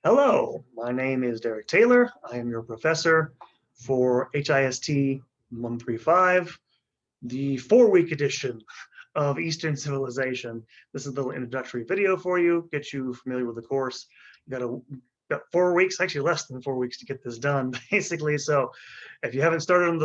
Hello, my name is Derek Taylor. I am your professor for HIST 135, the 4-week edition of Eastern Civilization. This is a little introductory video for you, get you familiar with the course. You got 4 weeks, actually less than 4 weeks to get this done, basically. So if you haven't started on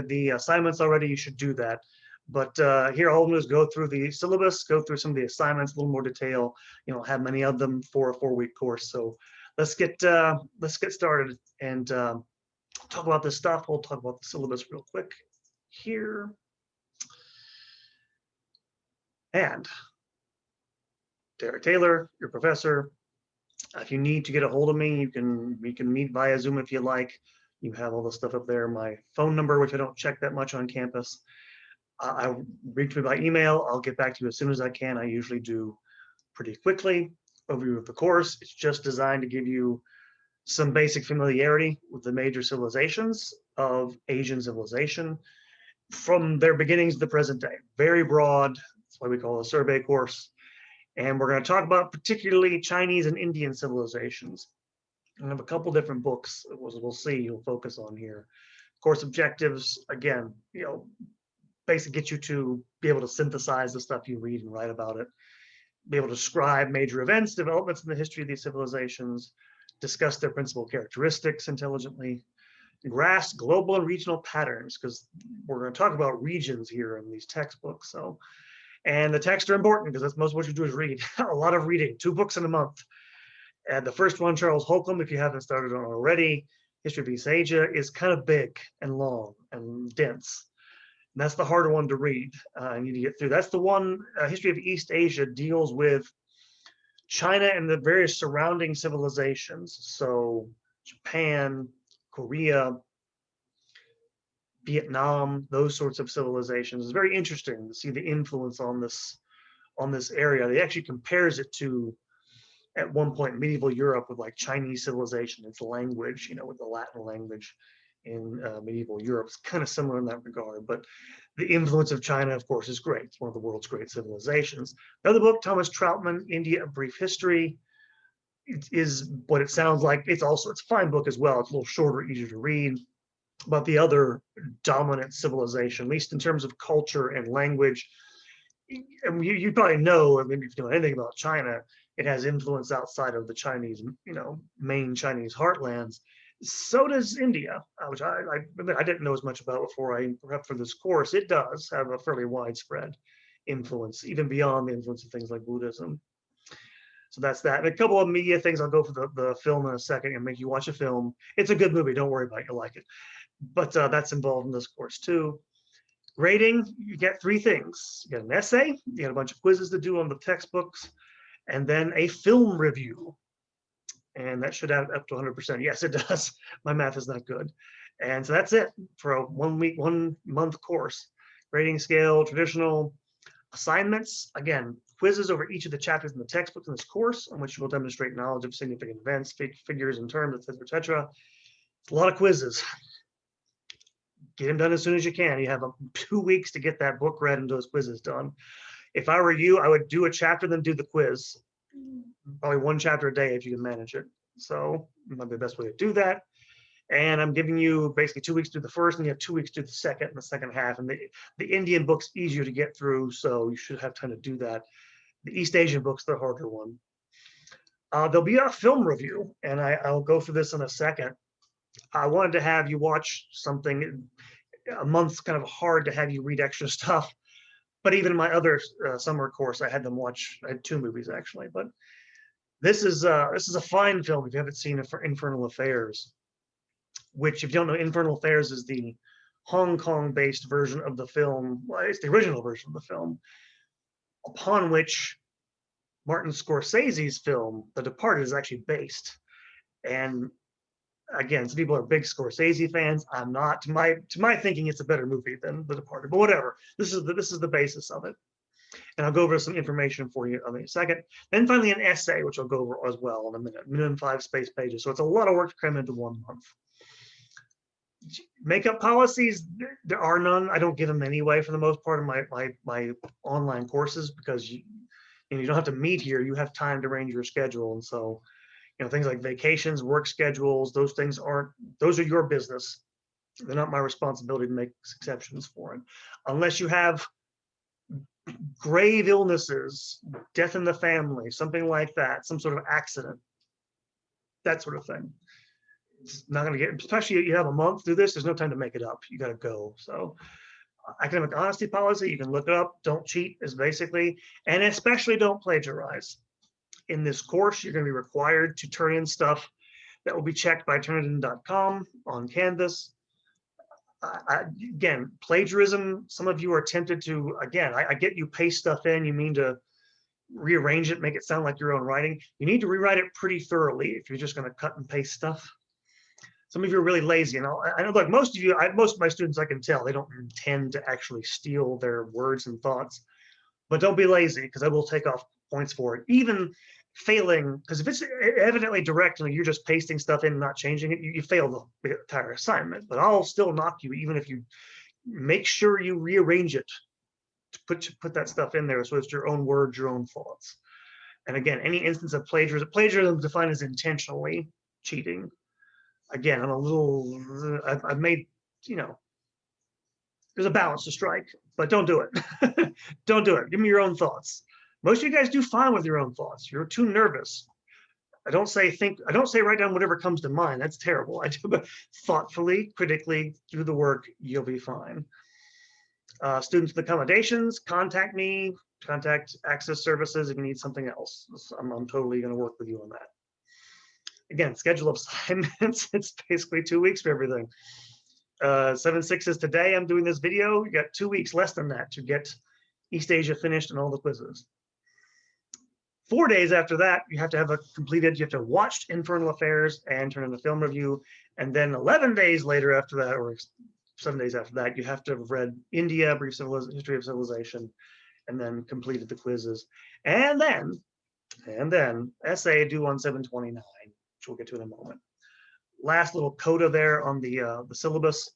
the assignments already, you should do that. But here, all I'm going to do is go through the syllabus, go through some of the assignments, a little more detail. You know, have many of them for a 4-week course. So let's get started and talk about this stuff. We'll talk about the syllabus real quick here. And Derek Taylor, your professor. If you need to get a hold of me, we can meet via Zoom if you like. You have all the stuff up there. My phone number, which I don't check that much on campus. I reach me by email. I'll get back to you as soon as I can. I usually do pretty quickly. Overview of the course. It's just designed to give you some basic familiarity with the major civilizations of Asian civilization from their beginnings to the present day. Very broad. That's why we call it a survey course. And we're going to talk about particularly Chinese and Indian civilizations. I have a couple different books, as we'll see, you'll focus on here. Course objectives, again, basically get you to be able to synthesize the stuff you read and write about it, be able to describe major events, developments in the history of these civilizations, discuss their principal characteristics intelligently, grasp global and regional patterns, because we're going to talk about regions here in these textbooks. So, and the texts are important because that's most of what you do is read. A lot of reading, 2 books in a month. And the first one, Charles Holcomb, if you haven't started on already, History of East Asia, is kind of big and long and dense. And that's the harder one to read. You need to get through. That's the one, History of East Asia deals with China and the various surrounding civilizations. So Japan, Korea, Vietnam, those sorts of civilizations. It's very interesting to see the influence on this area. They actually compares it to, at one point, medieval Europe with like Chinese civilization, its language, with the Latin language in medieval Europe. It's kind of similar in that regard, but the influence of China, of course, is great. It's one of the world's great civilizations. The other book, Thomas Troutman, India, A Brief History, it is what it sounds like. It's a fine book as well. It's a little shorter, easier to read. But the other dominant civilization, at least in terms of culture and language, you probably know, maybe if you know anything about China, it has influence outside of the Chinese, main Chinese heartlands. So does India, which I didn't know as much about before I prepped for this course. It does have a fairly widespread influence, even beyond the influence of things like Buddhism. So that's that. And a couple of media things. I'll go for the film in a second and make you watch a film. It's a good movie. Don't worry about it. You'll like it. But that's involved in this course too. Grading, you get 3 things. You get an essay, you get a bunch of quizzes to do on the textbooks, and then a film review. And that should add up to 100%. Yes, it does. My math is not good. And so that's it for a 1-month course. Grading scale, traditional assignments. Again, quizzes over each of the chapters in the textbook in this course, on which you will demonstrate knowledge of significant events, figures and terms, etc., etc. It's a lot of quizzes. Get them done as soon as you can. You have 2 weeks to get that book read and those quizzes done. If I were you, I would do a chapter, then do the quiz. Probably 1 chapter a day if you can manage it. So that might be the best way to do that. And I'm giving you basically 2 weeks to do the first, and you have 2 weeks to do the second and the second half. And the Indian book's easier to get through, so you should have time to do that. The East Asian book's the harder one. There'll be a film review, and I'll go through this in a second. I wanted to have you watch something. A month's kind of hard to have you read extra stuff, but even in my other summer course, I had them watch. I had 2 movies actually, but this is a fine film if you haven't seen it, for Infernal Affairs, which, if you don't know, Infernal Affairs is the Hong Kong-based version of the film. Well, it's the original version of the film, upon which Martin Scorsese's film, The Departed, is actually based. And again, some people are big Scorsese fans. I'm not. To my thinking, it's a better movie than The Departed. But whatever. This is the basis of it. And I'll go over some information for you in a second. Then finally, an essay, which I'll go over as well in a minute. Minimum 5 space pages. So it's a lot of work to cram into 1 month. Makeup policies, there are none. I don't give them anyway for the most part of my online courses, because you don't have to meet here. You have time to arrange your schedule, and so things like vacations, work schedules, those are your business. They're not my responsibility to make exceptions for it. Unless you have grave illnesses, death in the family, something like that, some sort of accident, that sort of thing. It's not going to get, especially you have a month to do this, there's no time to make it up. You got to go. So academic honesty policy, you can look it up. Don't cheat is basically, and especially don't plagiarize. In this course, you're going to be required to turn in stuff that will be checked by turnitin.com on Canvas. Again, plagiarism, some of you are tempted to, again, I get you paste stuff in, you mean to rearrange it, make it sound like your own writing. You need to rewrite it pretty thoroughly if you're just going to cut and paste stuff. Some of you are really lazy, and I know, like most of you, most of my students, I can tell they don't intend to actually steal their words and thoughts, but don't be lazy, because I will take off points for it. Even failing, because if it's evidently direct and you're just pasting stuff in and not changing it, you fail the entire assignment. But I'll still knock you, even if you make sure you rearrange it to put that stuff in there so it's your own words, your own thoughts. And again, any instance of plagiarism is defined as intentionally cheating. Again, I've made, there's a balance to strike, but don't do it. Don't do it. Give me your own thoughts. Most of you guys do fine with your own thoughts. You're too nervous. I don't say write down whatever comes to mind. That's terrible. I do, but thoughtfully, critically, do the work, you'll be fine. Students with accommodations, contact me, contact Access Services if you need something else. I'm totally going to work with you on that. Again, schedule of assignments, it's basically 2 weeks for everything. 7/6 is today. I'm doing this video. You got 2 weeks, less than that, to get East Asia finished and all the quizzes. 4 days after that, you have to have you have to have watched Infernal Affairs and turn in a film review. And then 11 days later after that, or 7 days after that, you have to have read India, Brief History of Civilization, and then completed the quizzes. And then essay due on 7/29, which we'll get to in a moment. Last little coda there on the syllabus.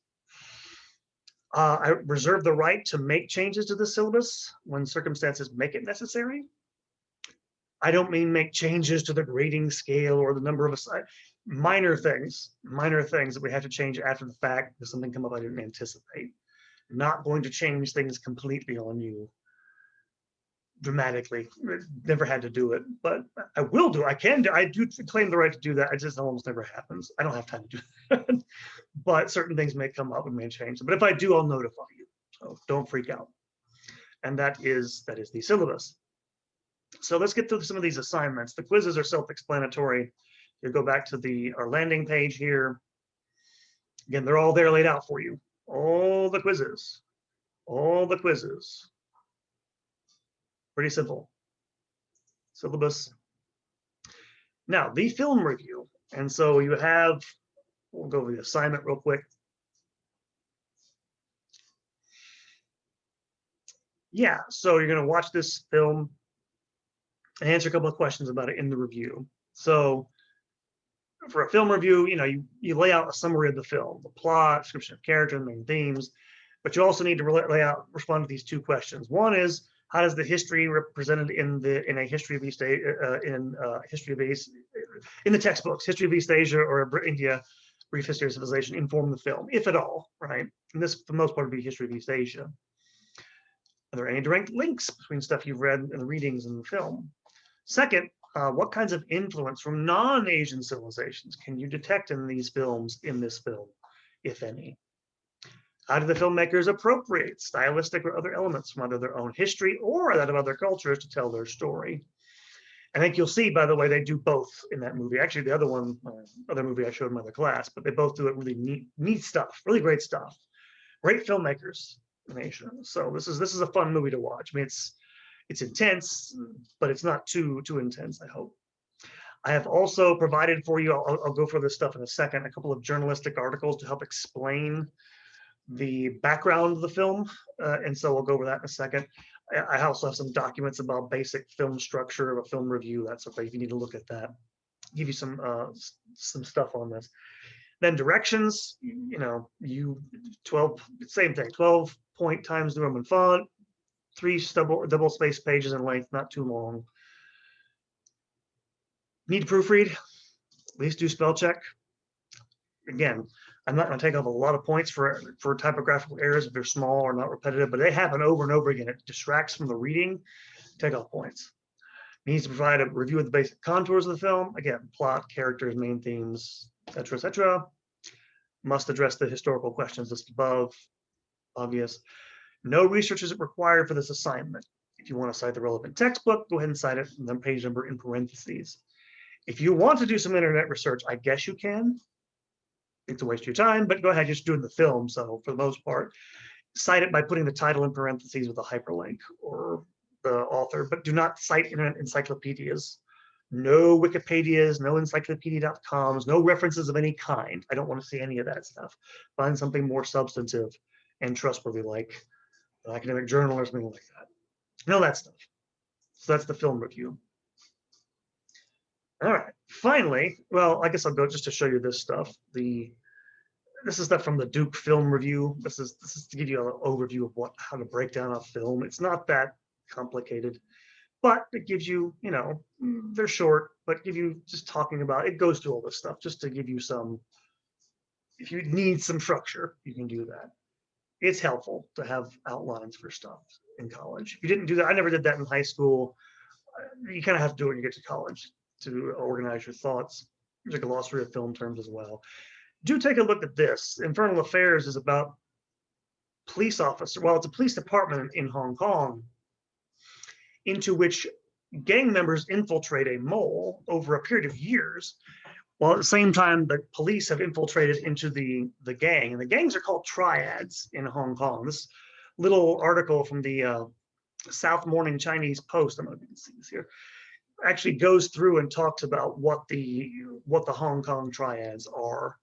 I reserve the right to make changes to the syllabus when circumstances make it necessary. I don't mean make changes to the grading scale or the number of minor things that we have to change after the fact because something come up I didn't anticipate. Not going to change things completely on you dramatically. Never had to do it, but I will do. I do claim the right to do that. It just almost never happens. I don't have time to do that. But certain things may come up and may change them. But if I do, I'll notify you. So don't freak out. And that is the syllabus. So let's get through some of these assignments. The quizzes are self-explanatory. You go back to our landing page here. Again, they're all there laid out for you. All the quizzes. All the quizzes. Pretty simple. Syllabus. Now, the film review. And so you have, we'll go over the assignment real quick. Yeah, so you're going to watch this film and answer a couple of questions about it in the review. So for a film review, you lay out a summary of the film, the plot, description of character, the main themes, but you also need to respond to these two questions. One is, how does the history represented in a history of East Asia, in the textbooks, History of East Asia or India, Brief History of Civilization, inform the film, if at all, right? And this, for the most part, would be History of East Asia. Are there any direct links between stuff you've read and the readings in the film? Second, what kinds of influence from non-Asian civilizations can you detect in these films, in this film, if any? How do the filmmakers appropriate stylistic or other elements from either their own history or that of other cultures to tell their story? I think you'll see, by the way, they do both in that movie. Actually, the other movie I showed in my other class, but they both do it really neat stuff, really great stuff. Great filmmakers in Asia. So this is a fun movie to watch. I mean, it's intense, but it's not too intense, I hope. I have also provided for you, I'll go for this stuff in a second, a couple of journalistic articles to help explain the background of the film, and so we'll go over that in a second. I also have some documents about basic film structure of a film review. That's okay if you need to look at that. Give you some stuff on this. Then directions, 12, same thing, 12-point Times New Roman font, 3 double space pages in length, not too long. Need to proofread. At least do spell check. Again, I'm not going to take off a lot of points for typographical errors if they're small or not repetitive, but they happen over and over again. It distracts from the reading. Take off points. Needs to provide a review of the basic contours of the film. Again, plot, characters, main themes, etc., etc. Must address the historical questions listed above. Obvious. No research is required for this assignment. If you want to cite the relevant textbook, go ahead and cite it, and then page number in parentheses. If you want to do some internet research, I guess you can. It's a waste of your time, but go ahead, just doing the film. So for the most part, cite it by putting the title in parentheses with a hyperlink or the author, but do not cite internet encyclopedias. No Wikipedias, no encyclopedia.coms, no references of any kind. I don't want to see any of that stuff. Find something more substantive and trustworthy, like an academic journal or something like that. Know that stuff. So that's the film review. All right. Finally, well, I guess I'll go just to show you this stuff. This is stuff from the Duke Film Review. This is to give you an overview of how to break down a film. It's not that complicated, but it gives you, they're short, but give you just talking about it. Goes through all this stuff just to give you some. If you need some structure, you can do that. It's helpful to have outlines for stuff in college. If you didn't do that, I never did that in high school. You kind of have to do it when you get to college to organize your thoughts. There's like a glossary of film terms as well. Do take a look at this. Infernal Affairs is about police officer. Well, it's a police department in Hong Kong into which gang members infiltrate a mall over a period of years, while at the same time the police have infiltrated into the gang. And the gangs are called triads in Hong Kong. This little article from the South Morning Chinese Post, I'm going to see this here, actually goes through and talks about what the Hong Kong triads are,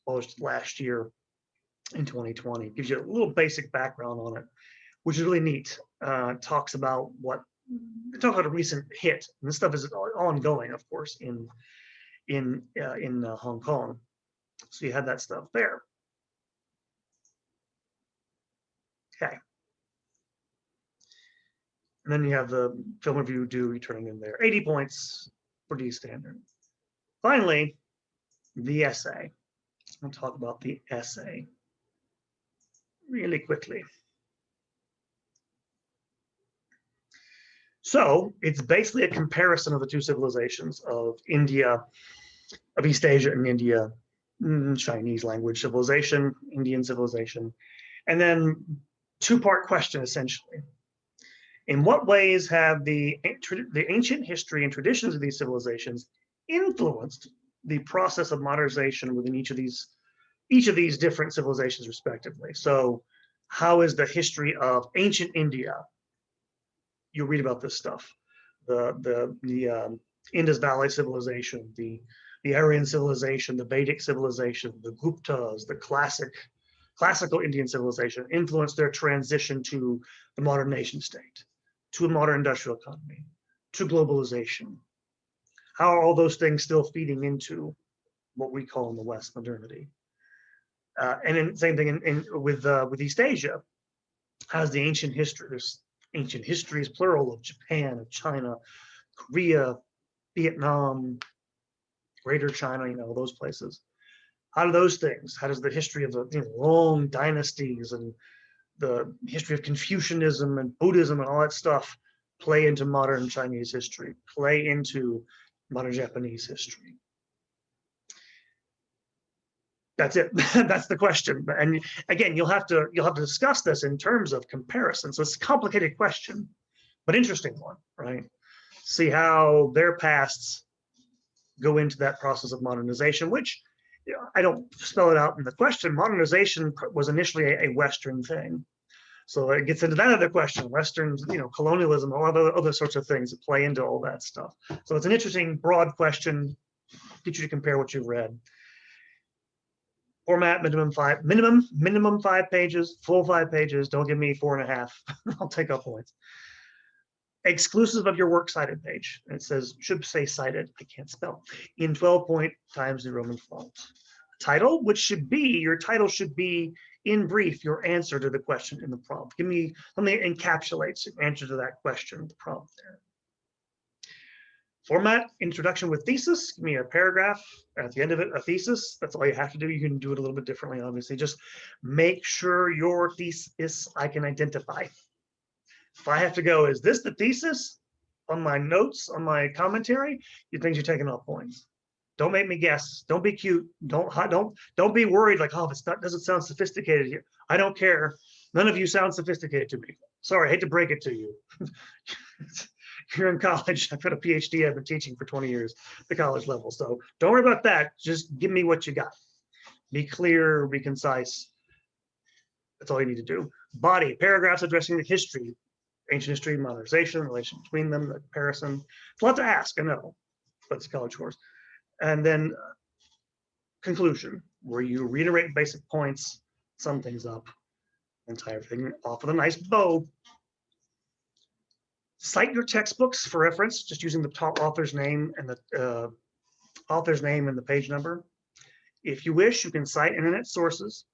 published last year in 2020. Gives you a little basic background on it, which is really neat. Talks about a recent hit. And this stuff is ongoing, of course, in Hong Kong. So you have that stuff there. Okay. And then you have the film review due turning in there. 80 points for D standard. Finally, the essay. I'll talk about the essay really quickly. So it's basically a comparison of the two civilizations of India, of East Asia and India, Chinese language civilization, Indian civilization, and then two-part question essentially. In what ways have the ancient history and traditions of these civilizations influenced the process of modernization within each of these different civilizations respectively? So how is the history of ancient India? You'll read about this stuff. The Indus Valley civilization, the Aryan civilization, the Vedic civilization, the Guptas, the classical Indian civilization influenced their transition to the modern nation state, to a modern industrial economy, to globalization. How are all those things still feeding into what we call in the West modernity? And then same thing with East Asia. How's the ancient history? There's ancient histories, plural, of Japan, of China, Korea, Vietnam, Greater China, those places. How do those things? How does the history of the long dynasties and the history of Confucianism and Buddhism and all that stuff play into modern Chinese history, play into modern Japanese history? That's it. That's the question. And again, you'll have to discuss this in terms of comparison. So it's a complicated question, but interesting one, right? See how their pasts go into that process of modernization, which I don't spell it out in the question. Modernization was initially a Western thing. So it gets into that other question, Western, colonialism, all other sorts of things that play into all that stuff. So it's an interesting, broad question. Get you to compare what you've read. Format, minimum 5 pages, full 5 pages. Don't give me 4.5. I'll take up points. Exclusive of your works cited page. And it says, should say cited, I can't spell, in 12-point Times New Roman font. Title, your title should be, in brief, your answer to the question in the prompt. Give me something that encapsulates your answer to that question, the prompt there. Format, introduction with thesis. Give me a paragraph at the end of it, a thesis. That's all you have to do. You can do it a little bit differently, obviously. Just make sure your thesis I can identify. If I have to go, is this the thesis on my notes, on my commentary? You think you're taking off points. Don't make me guess. Don't be cute. Don't be worried like, oh, this doesn't sound sophisticated here. I don't care. None of you sound sophisticated to me. Sorry, I hate to break it to you. You're in college. I've got a PhD. I've been teaching for 20 years, the college level. So don't worry about that. Just give me what you got. Be clear, be concise. That's all you need to do. Body, paragraphs addressing the history, ancient history, modernization, relation between them, the comparison. It's a lot to ask, I know, but it's a college course. And then conclusion, where you reiterate basic points, sum things up, and tie everything off with a nice bow. Cite your textbooks for reference, just using the top author's name and the page number. If you wish, you can cite internet sources.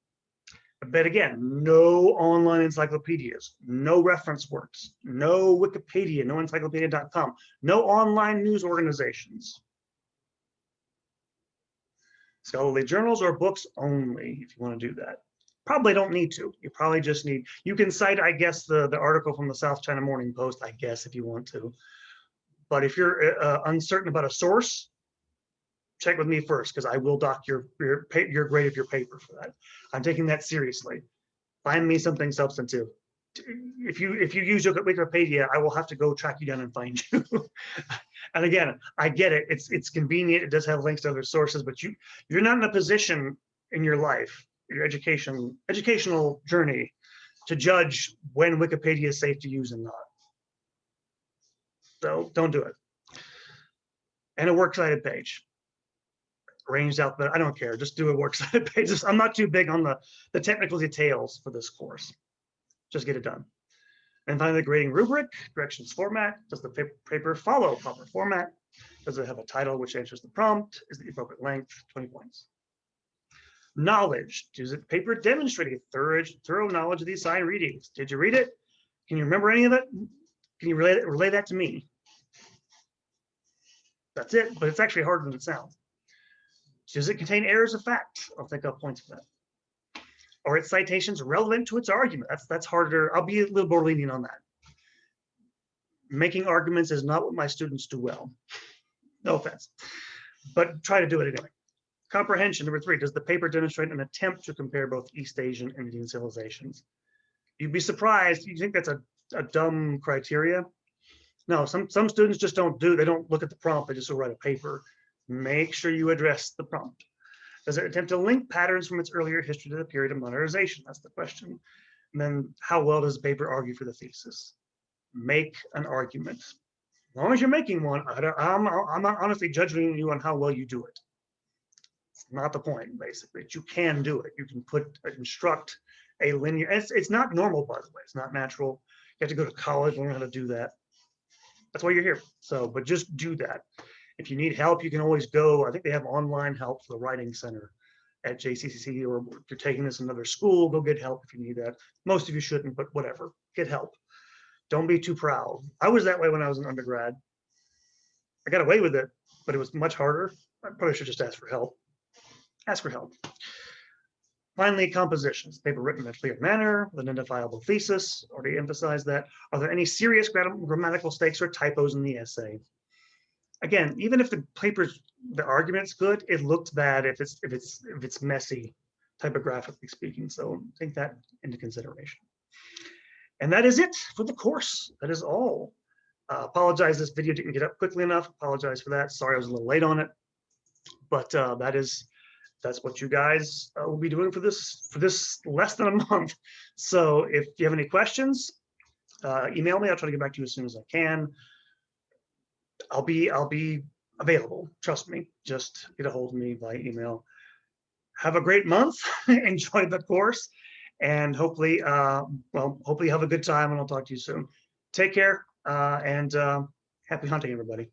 But again, no online encyclopedias, no reference works, no Wikipedia, no encyclopedia.com, no online news organizations. Scholarly journals or books only, if you want to do that. Probably don't need to. You probably just need, you can cite, I guess, the article from the South China Morning Post, I guess, if you want to. But if you're uncertain about a source, check with me first, because I will dock your grade of your paper for that. I'm taking that seriously. Find me something substantive. If you use Wikipedia, I will have to go track you down and find you. And again, I get it. It's convenient. It does have links to other sources, but you're not in a position in your life, your educational journey, to judge when Wikipedia is safe to use and not. So don't do it. And a works cited page. Arranged out, but I don't care. Just do a works cited page. I'm not too big on the technical details for this course. Just get it done. And finally, the grading rubric, directions format. Does the paper follow proper format? Does it have a title which answers the prompt? Is the appropriate length? 20 points. Knowledge. Does the paper demonstrate a thorough knowledge of the assigned readings? Did you read it? Can you remember any of it? Can you relay that to me? That's it, but it's actually harder than it sounds. Does it contain errors of fact? I'll take up points for that. Are its citations relevant to its argument? That's harder. I'll be a little more lenient on that. Making arguments is not what my students do well. No offense, but try to do it anyway. Comprehension, number 3, does the paper demonstrate an attempt to compare both East Asian and Indian civilizations? You'd be surprised. You think that's a dumb criteria? No, some students just they don't look at the prompt, they just go write a paper. Make sure you address the prompt. Does it attempt to link patterns from its earlier history to the period of modernization? That's the question. And then how well does the paper argue for the thesis? Make an argument. As long as you're making one, I'm not honestly judging you on how well you do it. It's not the point, basically. You can do it. You can construct a linear, it's not normal, by the way. It's not natural. You have to go to college, learn how to do that. That's why you're here. So, but just do that. If you need help, you can always go. I think they have online help for the Writing Center at JCCC, or if you're taking this in another school, go get help if you need that. Most of you shouldn't, but whatever, get help. Don't be too proud. I was that way when I was an undergrad. I got away with it, but it was much harder. I probably should just ask for help. Ask for help. Finally, compositions. Paper written in a clear manner, with an identifiable thesis. Already emphasized that. Are there any serious grammatical mistakes or typos in the essay? Again, even if the argument's good, it looks bad if it's messy, typographically speaking. So take that into consideration. And that is it for the course. That is all. Apologize, this video didn't get up quickly enough. Apologize for that. Sorry I was a little late on it. But that's what you guys will be doing for this less than a month. So if you have any questions, email me. I'll try to get back to you as soon as I can. I'll be available. Trust me. Just get a hold of me by email. Have a great month. Enjoy the course, and hopefully have a good time. And I'll talk to you soon. Take care, and happy hunting, everybody.